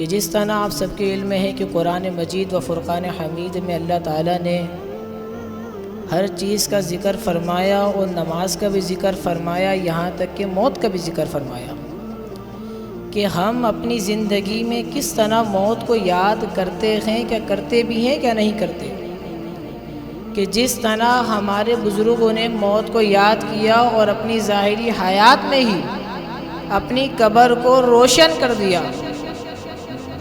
کہ جس طرح آپ سب کے علم ہے کہ قرآن مجید و فرقان حمید میں اللہ تعالیٰ نے ہر چیز کا ذکر فرمایا اور نماز کا بھی ذکر فرمایا، یہاں تک کہ موت کا بھی ذکر فرمایا کہ ہم اپنی زندگی میں کس طرح موت کو یاد کرتے ہیں، کیا کرتے بھی ہیں کیا نہیں کرتے، کہ جس طرح ہمارے بزرگوں نے موت کو یاد کیا اور اپنی ظاہری حیات میں ہی اپنی قبر کو روشن کر دیا،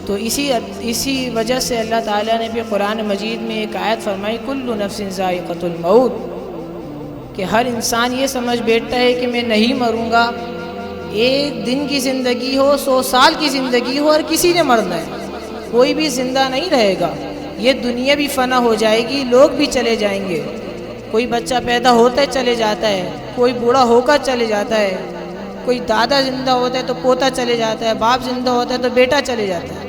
تو اسی وجہ سے اللہ تعالیٰ نے بھی قرآن مجید میں ایک آیت فرمائی کل نفس ذائقۃ الموت، کہ ہر انسان یہ سمجھ بیٹھتا ہے کہ میں نہیں مروں گا، ایک دن کی زندگی ہو 100 سال کی زندگی ہو، اور کسی نے مرنا ہے، کوئی بھی زندہ نہیں رہے گا، یہ دنیا بھی فنا ہو جائے گی، لوگ بھی چلے جائیں گے، کوئی بچہ پیدا ہوتا ہے چلے جاتا ہے، کوئی بوڑھا ہو کر چلے جاتا ہے، کوئی دادا زندہ ہوتا ہے تو پوتا چلے جاتا ہے، باپ زندہ ہوتا ہے تو بیٹا چلے جاتا ہے،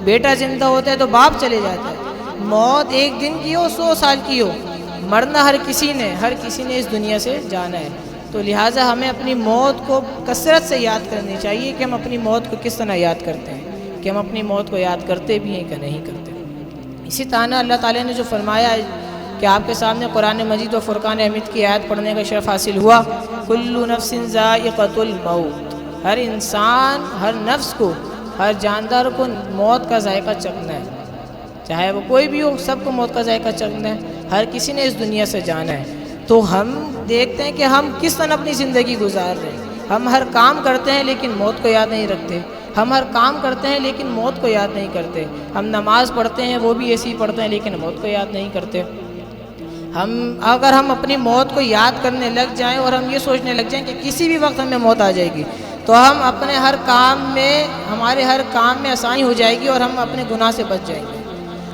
بیٹا زندہ ہوتا ہے تو باپ چلے جاتا ہے۔ موت ایک دن کی ہو 100 سال کی ہو، مرنا ہر کسی نے اس دنیا سے جانا ہے، تو لہٰذا ہمیں اپنی موت کو کثرت سے یاد کرنی چاہیے کہ ہم اپنی موت کو کس طرح یاد کرتے ہیں، کہ ہم اپنی موت کو یاد کرتے بھی ہیں کہ نہیں کرتے۔ اسی طرح اللہ تعالیٰ نے جو فرمایا ہے کہ آپ کے سامنے قرآن مجید و فرقان حمید کی آیت پڑھنے کا شرف حاصل ہوا، کل نفس ذائقۃ الموت، ہر انسان، ہر نفس کو، ہر جاندار کو موت کا ذائقہ چکھنا ہے، چاہے وہ کوئی بھی ہو، سب کو موت کا ذائقہ چکھنا ہے، ہر کسی نے اس دنیا سے جانا ہے۔ تو ہم دیکھتے ہیں کہ ہم کس طرح اپنی زندگی گزار رہے ہیں، ہم ہر کام کرتے ہیں لیکن موت کو یاد نہیں رکھتے، ہم ہر کام کرتے ہیں لیکن موت کو یاد نہیں کرتے، ہم نماز پڑھتے ہیں وہ بھی ایسی ہی پڑھتے ہیں لیکن موت کو یاد نہیں کرتے۔ اگر ہم اپنی موت کو یاد کرنے لگ جائیں اور ہم یہ سوچنے لگ جائیں کہ کسی بھی وقت ہمیں موت آ جائے گی، تو ہم اپنے ہمارے ہر کام میں آسانی ہو جائے گی اور ہم اپنے گناہ سے بچ جائیں گے۔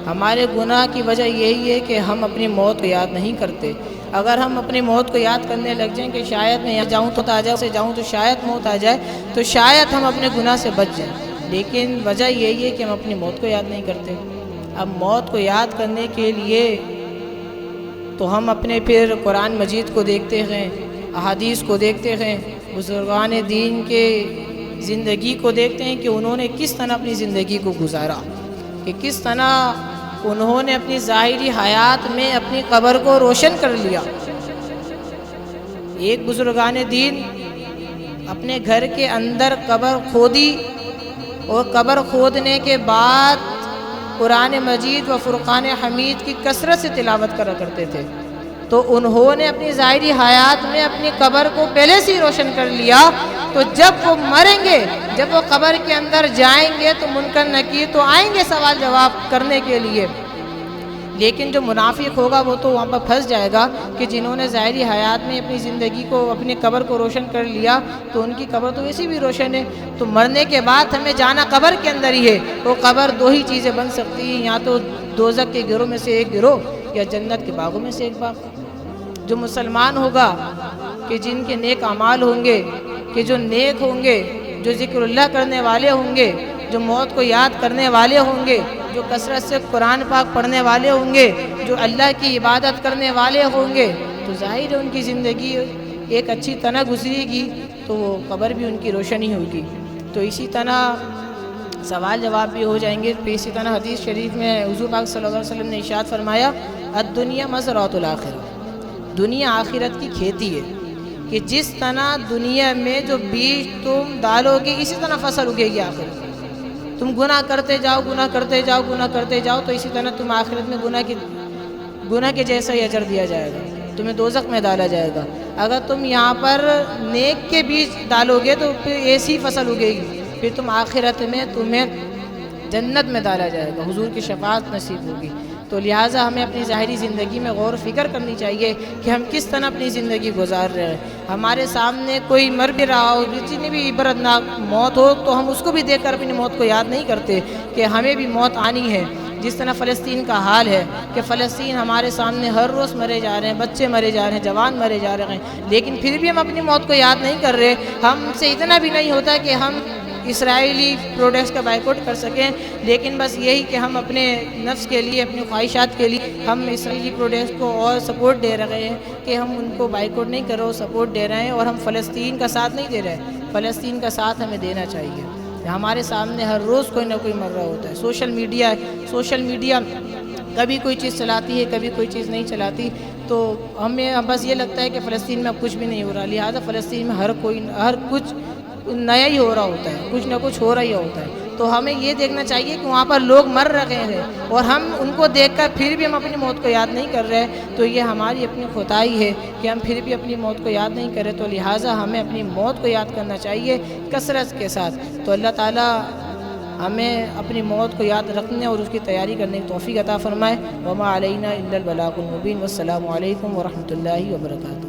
ہمارے گناہ کی وجہ یہی ہے کہ ہم اپنی موت کو یاد نہیں کرتے۔ اگر ہم اپنی موت کو یاد کرنے لگ جائیں کہ شاید میں یہاں جاؤں تو شاید موت آ جائے، تو شاید ہم اپنے گناہ سے بچ جائیں، لیکن وجہ یہی ہے کہ ہم اپنی موت کو یاد نہیں کرتے۔ اب موت کو یاد کرنے کے لیے تو ہم اپنے پھر قرآن مجید کو دیکھتے ہیں، احادیث کو دیکھتے ہیں، بزرگان دین کے زندگی کو دیکھتے ہیں کہ انہوں نے کس طرح اپنی زندگی کو گزارا، کہ کس طرح انہوں نے اپنی ظاہری حیات میں اپنی قبر کو روشن کر لیا۔ ایک بزرگان دین اپنے گھر کے اندر قبر کھودی اور قبر کھودنے کے بعد قرآن مجید و فرقان حمید کی کثرت سے تلاوت کرا کرتے تھے، تو انہوں نے اپنی ظاہری حیات میں اپنی قبر کو پہلے سے ہی روشن کر لیا، تو جب وہ مریں گے، جب وہ قبر کے اندر جائیں گے تو منکر نکیر تو آئیں گے سوال جواب کرنے کے لیے، لیکن جو منافق ہوگا وہ تو وہاں پر پھنس جائے گا کہ جنہوں نے ظاہری حیات میں اپنی زندگی کو، اپنی قبر کو روشن کر لیا، تو ان کی قبر تو ویسی بھی روشن ہے، تو مرنے کے بعد ہمیں جانا قبر کے اندر ہی ہے۔ وہ قبر دو ہی چیزیں بن سکتی ہیں، یا تو دوزخ کے گروہ میں سے ایک گروہ یا جنت کے باغوں میں سے ایک باغ۔ جو مسلمان ہوگا کہ جن کے نیک اعمال ہوں گے، کہ جو نیک ہوں گے، جو ذکر اللہ کرنے والے ہوں گے، جو موت کو یاد کرنے والے ہوں گے، جو کثرت سے قرآن پاک پڑھنے والے ہوں گے، جو اللہ کی عبادت کرنے والے ہوں گے، تو ظاہر ہے ان کی زندگی ایک اچھی طرح گزرے گی، تو وہ قبر بھی ان کی روشنی ہوگی۔ تو اسی طرح سوال جواب بھی ہو جائیں گے۔ پھر اسی طرح حدیث شریف میں حضور پاک صلی اللہ علیہ وسلم نے ارشاد فرمایا الدنیا مزرعۃ الآخرہ، دنیا آخرت کی کھیتی ہے، کہ جس طرح دنیا میں جو بیج تم ڈالو گے اسی طرح فصل اگے گی آخرت میں۔ تم گناہ کرتے جاؤ، گناہ کرتے جاؤ، گناہ کرتے جاؤ، تو اسی طرح تم آخرت میں گناہ کے جیسا ہی اجر دیا جائے گا، تمہیں دوزخ میں ڈالا جائے گا۔ اگر تم یہاں پر نیک کے بیج ڈالو گے تو پھر ایسی فصل اگے گی، پھر تم آخرت میں تمہیں جنت میں ڈالا جائے گا، حضور کی شفاعت نصیب ہوگی۔ تو لہٰذا ہمیں اپنی ظاہری زندگی میں غور و فکر کرنی چاہیے کہ ہم کس طرح اپنی زندگی گزار رہے ہیں۔ ہمارے سامنے کوئی مر بھی رہا ہو، جتنی بھی عبرتناک موت ہو، تو ہم اس کو بھی دیکھ کر اپنی موت کو یاد نہیں کرتے کہ ہمیں بھی موت آنی ہے۔ جس طرح فلسطین کا حال ہے کہ فلسطین ہمارے سامنے ہر روز مرے جا رہے ہیں، بچے مرے جا رہے ہیں، جوان مرے جا رہے ہیں، لیکن پھر بھی ہم اپنی موت کو یاد نہیں کر رہے۔ ہم سے اتنا بھی نہیں ہوتا کہ ہم اسرائیلی پروڈکٹس کا بائیکاٹ کر سکیں، لیکن بس یہی کہ ہم اپنے نفس کے لیے، اپنی خواہشات کے لیے ہم اسرائیلی پروڈکٹس کو اور سپورٹ دے رہے ہیں کہ ہم ان کو بائیکاٹ نہیں کر رہے، سپورٹ دے رہے ہیں، اور ہم فلسطین کا ساتھ نہیں دے رہے۔ فلسطین کا ساتھ ہمیں دینا چاہیے۔ ہمارے سامنے ہر روز کوئی نہ کوئی مر رہا ہوتا ہے۔ سوشل میڈیا کبھی کوئی چیز چلاتی ہے، کبھی کوئی چیز نہیں چلاتی، تو ہمیں بس یہ لگتا ہے کہ فلسطین میں اب کچھ بھی نہیں ہو رہا، لہٰذا فلسطین میں ہر کچھ نیا ہی ہو رہا ہوتا ہے، کچھ نہ کچھ ہو رہا ہی ہوتا ہے۔ تو ہمیں یہ دیکھنا چاہیے کہ وہاں پر لوگ مر رہے ہیں اور ہم ان کو دیکھ کر پھر بھی ہم اپنی موت کو یاد نہیں کر رہے، تو یہ ہماری اپنی خطائی ہے کہ ہم پھر بھی اپنی موت کو یاد نہیں کر رہے۔ تو لہٰذا ہمیں اپنی موت کو یاد کرنا چاہیے کثرت کے ساتھ۔ تو اللہ تعالیٰ ہمیں اپنی موت کو یاد رکھنے اور اس کی تیاری کرنے کی توفیق عطا فرمائے۔ وما علینا الا البلاغ المبین۔ والسلام علیکم ورحمۃ اللہ وبرکاتہ۔